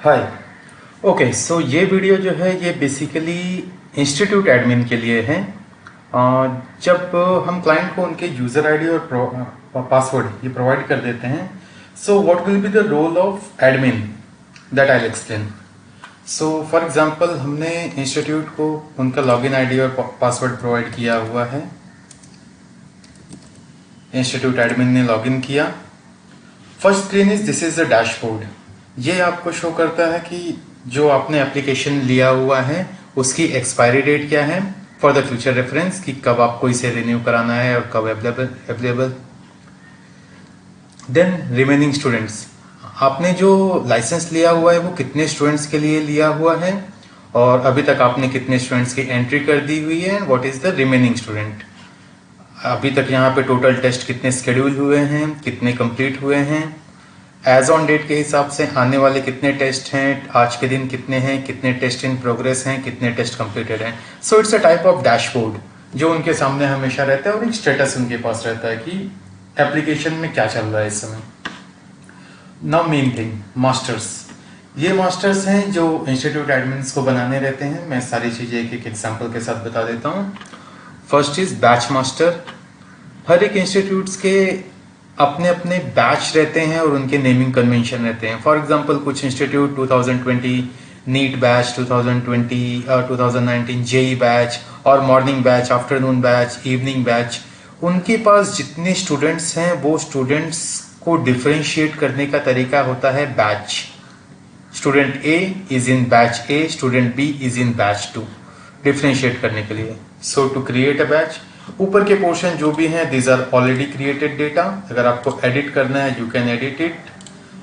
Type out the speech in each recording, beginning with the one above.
हाय। Okay, सो ये video जो है ये बेसिकली इंस्टीट्यूट एडमिन के लिए है। जब हम क्लाइंट को उनके यूज़र आईडी और पासवर्ड ये प्रोवाइड कर देते हैं, so what will be the role of admin, that I will explain. So for example हमने इंस्टीट्यूट को उनका लॉगिन आईडी और पासवर्ड प्रोवाइड किया हुआ है। इंस्टीट्यूट एडमिन ने लॉगिन किया। First screen is this is the dashboard. ये आपको शो करता है कि जो आपने एप्लीकेशन लिया हुआ है उसकी एक्सपायरी डेट क्या है फॉर द फ्यूचर रेफरेंस, कि कब आपको इसे रिन्यू कराना है और कब अवेलेबल। देन रिमेनिंग स्टूडेंट्स, आपने जो लाइसेंस लिया हुआ है वो कितने स्टूडेंट्स के लिए लिया हुआ है और अभी तक आपने कितने स्टूडेंट्स की एंट्री कर दी हुई है, what is the remaining student. अभी तक यहाँ पे टोटल टेस्ट कितने स्केड्यूल हुए हैं, कितने कंप्लीट हुए हैं, एज ऑन डेट के हिसाब से आने वाले कितने टेस्ट हैं, आज के दिन कितने हैं, कितने टेस्ट इन प्रोग्रेस हैं, कितने टेस्ट कंप्लीटेड हैं। So it's a type of dashboard जो उनके सामने हमेशा रहता है और एक स्टेटस उनके पास रहता है कि एप्लीकेशन में क्या चल रहा है इस समय। Now main thing, masters. ये मास्टर्स हैं जो इंस्टीट्यूट एडमिन्स को बनाने रहते हैं। मैं सारी चीज़ें एक एक एग्जाम्पल के साथ बता देता हूँ। First is batch master. हर एक इंस्टीट्यूट्स के अपने अपने बैच रहते हैं और उनके नेमिंग कन्वेंशन रहते हैं। फॉर एग्जांपल कुछ institute 2020 NEET batch, 2020 2019 JEE batch और morning batch, afternoon batch, evening batch, उनके पास जितने स्टूडेंट्स हैं वो स्टूडेंट्स को डिफरेंशिएट करने का तरीका होता है batch. Student A is in batch A, student B is in batch 2, differentiate करने के लिए। So to create a batch, ऊपर के पोर्शन जो भी हैं these are already created data. अगर आपको एडिट करना है यू कैन एडिट इट।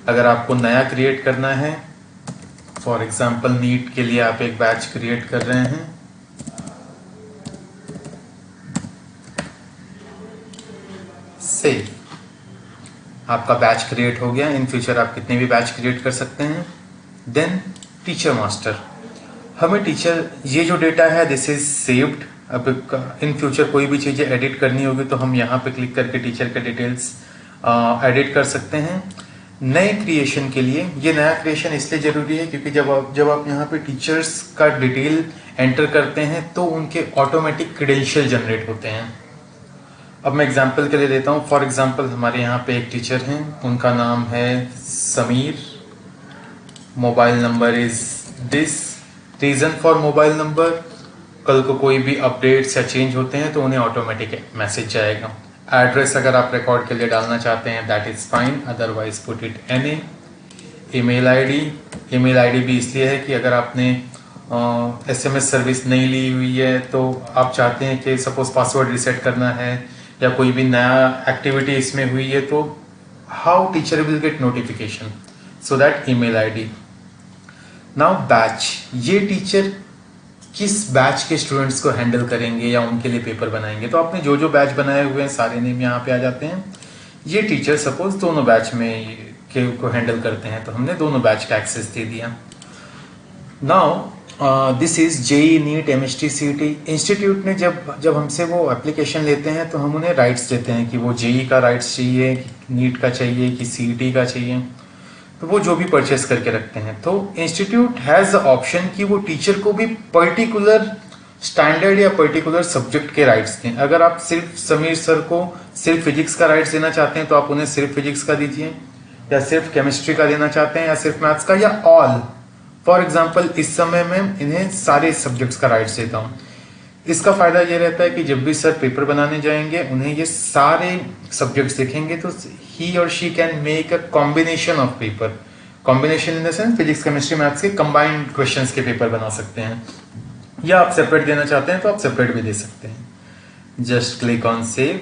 अगर आपको नया क्रिएट करना है, फॉर एग्जांपल नीट के लिए आप एक बैच क्रिएट कर रहे हैं, से आपका बैच क्रिएट हो गया। इन फ्यूचर आप कितने भी बैच क्रिएट कर सकते हैं। देन टीचर मास्टर, हमें टीचर ये जो डेटा है दिस इज सेव्ड। अब इन फ्यूचर कोई भी चीज़ें एडिट करनी होगी तो हम यहाँ पे क्लिक करके टीचर के डिटेल्स एडिट कर सकते हैं। नए क्रिएशन के लिए, ये नया क्रिएशन इसलिए ज़रूरी है क्योंकि जब आप यहाँ पे टीचर्स का डिटेल एंटर करते हैं तो उनके ऑटोमेटिक क्रेडेंशियल जनरेट होते हैं। अब मैं एग्जांपल के लिए देता हूँ। फॉर एग्जांपल हमारे यहाँ पे एक टीचर हैं, उनका नाम है Sameer, mobile number is this. Reason for mobile number, कल को कोई भी अपडेट्स या चेंज होते हैं तो उन्हें ऑटोमेटिक मैसेज जाएगा। एड्रेस अगर आप रिकॉर्ड के लिए डालना चाहते हैं that is fine, otherwise put it any. Email ID भी इसलिए है कि अगर आपने एसएमएस सर्विस नहीं ली हुई है तो आप चाहते हैं कि सपोज पासवर्ड रिसेट करना है या कोई भी नया एक्टिविटी इसमें हुई है तो how teacher will get notification, so that email ID. Now batch, ये टीचर किस बैच के स्टूडेंट्स को हैंडल करेंगे या उनके लिए पेपर बनाएंगे। तो आपने जो जो बैच बनाए हुए हैं सारे नेम यहाँ पे आ जाते हैं। ये टीचर सपोज दोनों बैच में को हैंडल करते हैं तो हमने दोनों बैच का एक्सेस दे दिया। Now this is JEE NEET MST CET. Institute ने जब हमसे वो एप्लीकेशन लेते हैं तो हम उन्हें राइट्स देते हैं कि वो जेई का राइट्स चाहिए, नीट का चाहिए कि सीईटी का चाहिए, तो वो जो भी परचेस करके रखते हैं। तो इंस्टीट्यूट हैज़ द ऑप्शन कि वो टीचर को भी पर्टिकुलर स्टैंडर्ड या पर्टिकुलर सब्जेक्ट के राइट्स दें। अगर आप सिर्फ समीर सर को सिर्फ फिजिक्स का राइट्स देना चाहते हैं तो आप उन्हें सिर्फ फिजिक्स का दीजिए, या सिर्फ केमिस्ट्री का देना चाहते हैं या सिर्फ मैथ्स का, या ऑल। फॉर एग्जाम्पल इस समय मैं इन्हें सारे सब्जेक्ट्स का राइट्स देता हूँ। इसका फायदा ये रहता है कि जब भी सर पेपर बनाने जाएंगे उन्हें ये सारे सब्जेक्ट्स दिखेंगे तो ही और she can make a combination of paper. Combination in the sense physics chemistry maths के कंबाइंड क्वेश्चंस के पेपर बना सकते हैं, या आप सेपरेट देना चाहते हैं तो आप सेपरेट भी दे सकते हैं। Just click on save.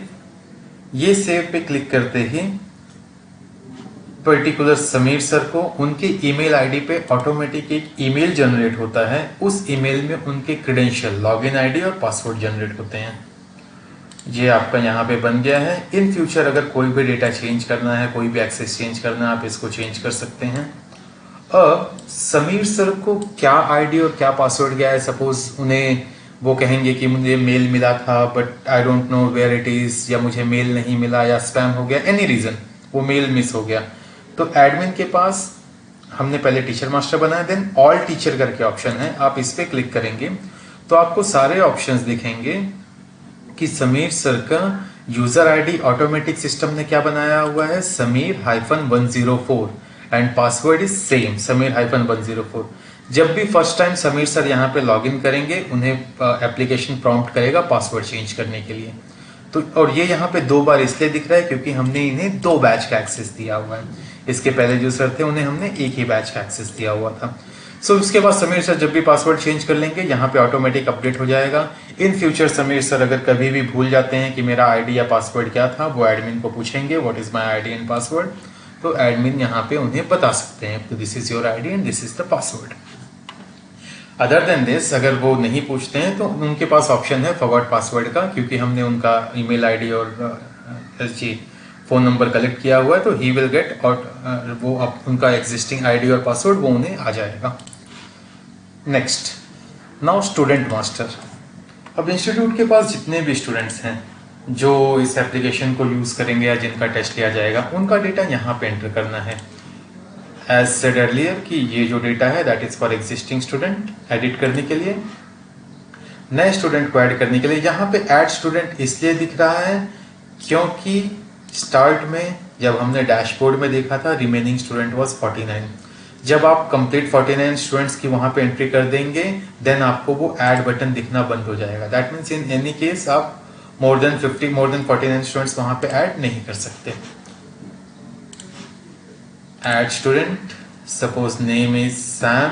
ये सेव पे क्लिक करते ही पर्टिकुलर समीर सर को उनके ईमेल आईडी पे ऑटोमेटिक एक ईमेल जनरेट होता है। उस ईमेल में उनके क्रेडेंशियल, लॉगिन आईडी और पासवर्ड जनरेट होते हैं। ये आपका यहाँ पे बन गया है। इन फ्यूचर अगर कोई भी डेटा चेंज करना है, कोई भी एक्सेस चेंज करना है, आप इसको चेंज कर सकते हैं। अब समीर सर को क्या आईडी और क्या पासवर्ड गया है, सपोज उन्हें वो कहेंगे कि मुझे मेल मिला था but I don't know where it is, या मुझे मेल नहीं मिला, या स्पैम हो गया, एनी रीजन वो मेल मिस हो गया, तो एडमिन के पास हमने पहले टीचर मास्टर बनाया, देन ऑल टीचर करके ऑप्शन है, आप इस पे क्लिक करेंगे तो आपको सारे ऑप्शंस दिखेंगे कि समीर सर का यूजर आईडी ऑटोमेटिक सिस्टम ने क्या बनाया हुआ है, समीर-104 एंड पासवर्ड इज सेम समीर-104। जब भी फर्स्ट टाइम समीर सर यहाँ पे लॉगिन करेंगे उन्हें एप्लीकेशन प्रॉम्प्ट करेगा पासवर्ड चेंज करने के लिए। तो और ये यहाँ पे 2 बार इसलिए दिख रहा है क्योंकि हमने इन्हें 2 बैच का एक्सेस दिया हुआ है। इसके पहले जो सर थे उन्हें हमने एक ही बैच का एक्सेस दिया हुआ था। सो उसके बाद समीर सर जब भी पासवर्ड चेंज कर लेंगे यहाँ पे ऑटोमेटिक अपडेट हो जाएगा। इन फ्यूचर समीर सर अगर कभी भी भूल जाते हैं कि मेरा आईडी या पासवर्ड क्या था, वो एडमिन को पूछेंगे what is my ID and password, तो एडमिन यहाँ पे उन्हें बता सकते हैं तो this is your ID and this is the password. Other than this अगर वो नहीं पूछते हैं तो उनके पास ऑप्शन है फॉरवर्ड पासवर्ड का, क्योंकि हमने उनका ईमेल आईडी और फोन नंबर कलेक्ट किया हुआ है तो ही विल गेट और वो उनका एग्जिस्टिंग आईडी और पासवर्ड वो उन्हें आ जाएगा। Next, now student master. अब इंस्टीट्यूट के पास जितने भी स्टूडेंट्स हैं जो इस एप्लीकेशन को यूज करेंगे या जिनका टेस्ट लिया जाएगा उनका डेटा यहाँ पे एंटर करना है। एज सेड अर्लियर कि ये जो डेटा है that is for existing student, edit करने के लिए, नए स्टूडेंट को ऐड करने के लिए। यहाँ पे ऐड स्टूडेंट इसलिए दिख रहा है क्योंकि स्टार्ट में जब हमने डैशबोर्ड में देखा था रिमेनिंग स्टूडेंट वाज 49। जब आप कंप्लीट 49 स्टूडेंट्स की वहां पे एंट्री कर देंगे देन आपको वो ऐड बटन दिखना बंद हो जाएगा। That means in any case आप मोर देन 49 स्टूडेंट्स वहां पे ऐड नहीं कर सकते। Add student, suppose name is Sam,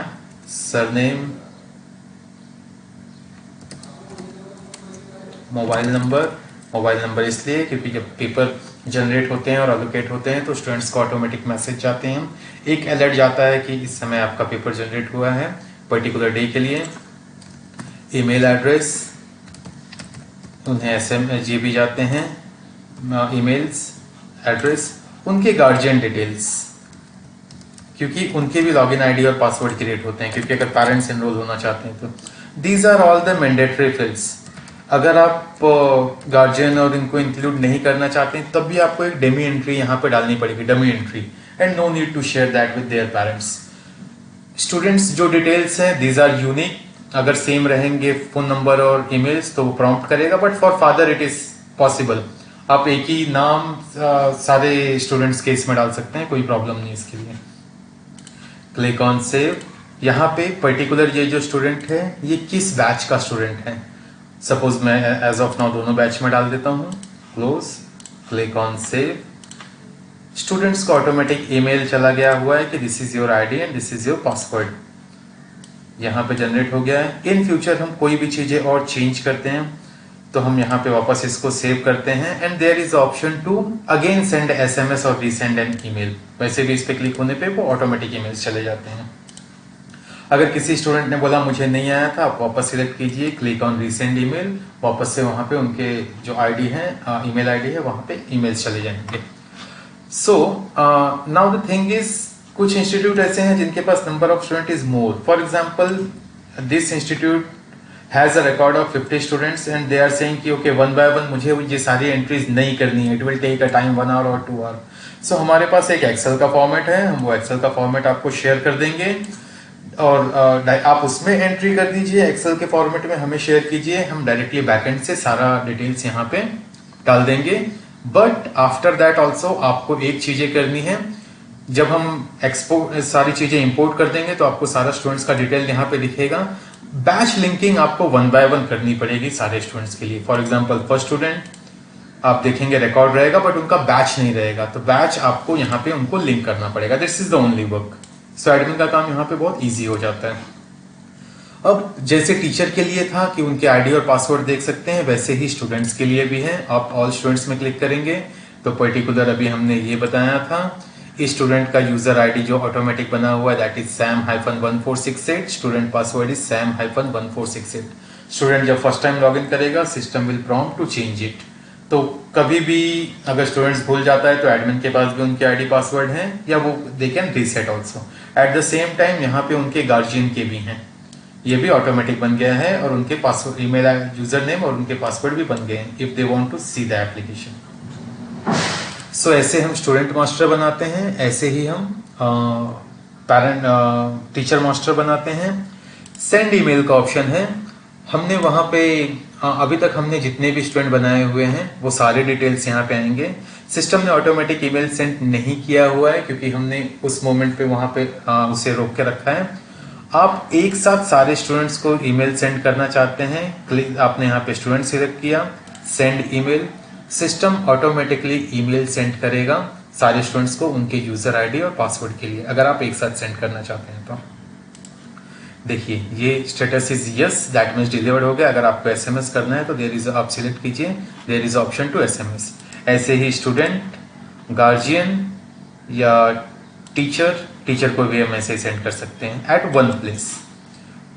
surname, mobile number इसलिए क्योंकि जब पेपर जनरेट होते हैं और एलोकेट होते हैं तो स्टूडेंट्स को ऑटोमेटिक मैसेज जाते हैं, एक अलर्ट जाता है कि इस समय आपका पेपर जनरेट हुआ है पर्टिकुलर डे के लिए। ईमेल एड्रेस, उन्हें एसएमएस भी जाते हैं ईमेल्स एड्रेस, उनके गार्जियन डिटेल्स क्योंकि उनके भी लॉगिन आईडी और पासवर्ड क्रिएट होते हैं क्योंकि अगर पेरेंट्स एनरोल होना चाहते हैं तो these are all the mandatory fields. अगर आप गार्जियन और इनको इंक्लूड नहीं करना चाहते तब भी आपको एक डेमी एंट्री यहाँ पे डालनी पड़ेगी, dummy entry, and no need to share that with their parents. Students जो डिटेल्स हैं दीज आर यूनिक, अगर सेम रहेंगे फोन नंबर और ईमेल्स तो वो प्रॉम्प्ट करेगा, but for father it is possible, आप एक ही नाम सारे स्टूडेंट्स के इसमें डाल सकते हैं, कोई प्रॉब्लम नहीं इसके लिए। Click on save. यहाँ पे पर्टिकुलर ये जो स्टूडेंट है ये किस बैच का स्टूडेंट है, सपोज मैं एज ऑफ नाउ दोनों बैच में डाल देता हूँ। Close, click on save. Students को ऑटोमेटिक ईमेल चला गया हुआ है कि this is your ID and this is your password, यहाँ पे जनरेट हो गया है। इन फ्यूचर हम कोई भी चीजें और चेंज करते हैं तो हम यहाँ पे वापस इसको सेव करते हैं and there is option to again send SMS और रीसेंड एन ईमेल। वैसे भी इस पे क्लिक होने पे वो ऑटोमेटिक ईमेल्स चले जाते हैं। अगर किसी स्टूडेंट ने बोला मुझे नहीं आया था, आप वापस सिलेक्ट कीजिए, क्लिक ऑन रीसेंड ईमेल, वापस से वहां पे उनके जो आईडी है ईमेल आईडी है वहां पे ईमेल्स चले जाएंगे। So now the thing is कुछ इंस्टीट्यूट ऐसे हैं जिनके पास number of student is more. For example this institute has a record of 50 students and they are saying कि ओके वन बाय वन मुझे ये सारी एंट्रीज नहीं करनी है, it will take a time 1 hour और 2 आवर। सो हमारे पास एक एक्सेल का फॉर्मेट है, हम वो एक्सेल का फॉर्मेट आपको शेयर कर देंगे और आप उसमें एंट्री कर दीजिए, एक्सेल के फॉर्मेट में हमें शेयर कीजिए, हम डायरेक्टली बैकएंड से सारा डिटेल्स यहाँ पे डाल देंगे। बट आफ्टर दैट ऑल्सो आपको एक चीजें करनी है, जब हम एक्सपोर्ट सारी चीजें इंपोर्ट कर देंगे तो आपको सारा स्टूडेंट्स का डिटेल यहाँ पे दिखेगा। बैच लिंकिंग आपको 1 बाय 1 करनी पड़ेगी सारे स्टूडेंट्स के लिए। फॉर एग्जाम्पल फर्स्ट स्टूडेंट आप देखेंगे रिकॉर्ड रहेगा बट उनका बैच नहीं रहेगा, तो बैच आपको यहाँ पे उनको लिंक करना पड़ेगा। This is the only work. So admin का काम यहाँ पे बहुत इजी हो जाता है। अब जैसे टीचर के लिए था कि उनके आईडी और पासवर्ड देख सकते हैं, वैसे ही स्टूडेंट्स के लिए भी है। आप ऑल स्टूडेंट्स में क्लिक करेंगे तो पर्टिकुलर अभी हमने ये बताया था, इस स्टूडेंट का यूजर आईडी जो ऑटोमेटिक बना हुआ है that is sam-1468, student password is sam-1468। Student जब फर्स्ट टाइम लॉगिन करेगा system will prompt to change it. तो कभी भी अगर स्टूडेंट्स भूल जाता है तो एडमिन के पास भी उनके आईडी पासवर्ड हैं या वो they can reset also. At the same time यहाँ पे उनके गार्जियन के भी हैं, ये भी ऑटोमेटिक बन गया है और उनके पासवर्ड ईमेल यूजर नेम और उनके पासवर्ड भी बन गए हैं if they want to see the application. So ऐसे हम स्टूडेंट मास्टर बनाते हैं, ऐसे ही हम पैरेंट टीचर मास्टर बनाते हैं, सेंड ईमेल का ऑप्शन है। हमने वहाँ पे अभी तक हमने जितने भी स्टूडेंट बनाए हुए हैं वो सारे डिटेल्स यहाँ पे आएंगे। सिस्टम ने ऑटोमेटिक ईमेल सेंड नहीं किया हुआ है क्योंकि हमने उस मोमेंट पे वहाँ पे उसे रोक के रखा है। आप एक साथ सारे स्टूडेंट्स को ईमेल सेंड करना चाहते हैं, आपने यहाँ पे स्टूडेंट सिलेक्ट किया, send email, system automatically email send करेगा सारे स्टूडेंट्स को उनके यूजर आईडी और पासवर्ड के लिए, अगर आप एक साथ सेंड करना चाहते हैं तो। देखिए ये status is yes, that means delivered हो गया। अगर आपको एसएमएस करना है तो देयर इज, आप सिलेक्ट कीजिए, there is option to SMS. ऐसे ही स्टूडेंट, गार्जियन या टीचर को भी हम ऐसे ही सेंड कर सकते हैं at one place.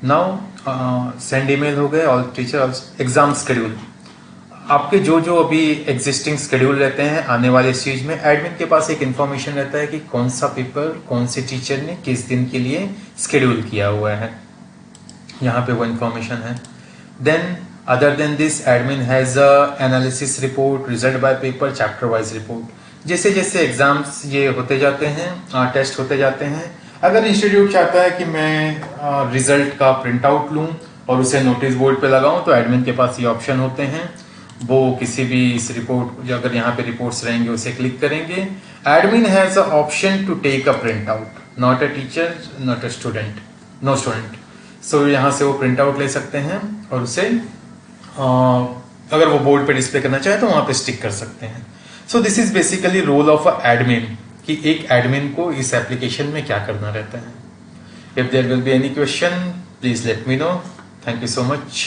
Now send email हो गए ऑल टीचर। एग्जाम शेड्यूल, आपके जो जो अभी एग्जिस्टिंग शेड्यूल रहते हैं आने वाले इस चीज में, एडमिन के पास एक इन्फॉर्मेशन रहता है कि कौन सा पेपर कौन से टीचर ने किस दिन के लिए शेड्यूल किया हुआ है, यहाँ पे वो इन्फॉर्मेशन है। Then other than this admin has a analysis report, result by paper, chapter wise report. जैसे जैसे एग्जाम्स ये होते जाते हैं, टेस्ट होते जाते हैं, अगर इंस्टीट्यूट चाहता है कि मैं रिजल्ट का प्रिंट आउट लूँ और उसे नोटिस बोर्ड पे लगाऊं तो एडमिन के पास ये ऑप्शन होते हैं। वो किसी भी इस रिपोर्ट, जो अगर यहाँ पे रिपोर्ट्स रहेंगे उसे क्लिक करेंगे। Admin has a option to take a print out, not a teacher, not a student, no student. So यहाँ से वो प्रिंट आउट ले सकते हैं और उसे अगर वो बोर्ड पे डिस्प्ले करना चाहे तो वहाँ पे स्टिक कर सकते हैं। So this is basically role of a admin, कि एक एडमिन को इस एप्लीकेशन में क्या करना रहता है। If there will be any question please let me know. Thank you so much.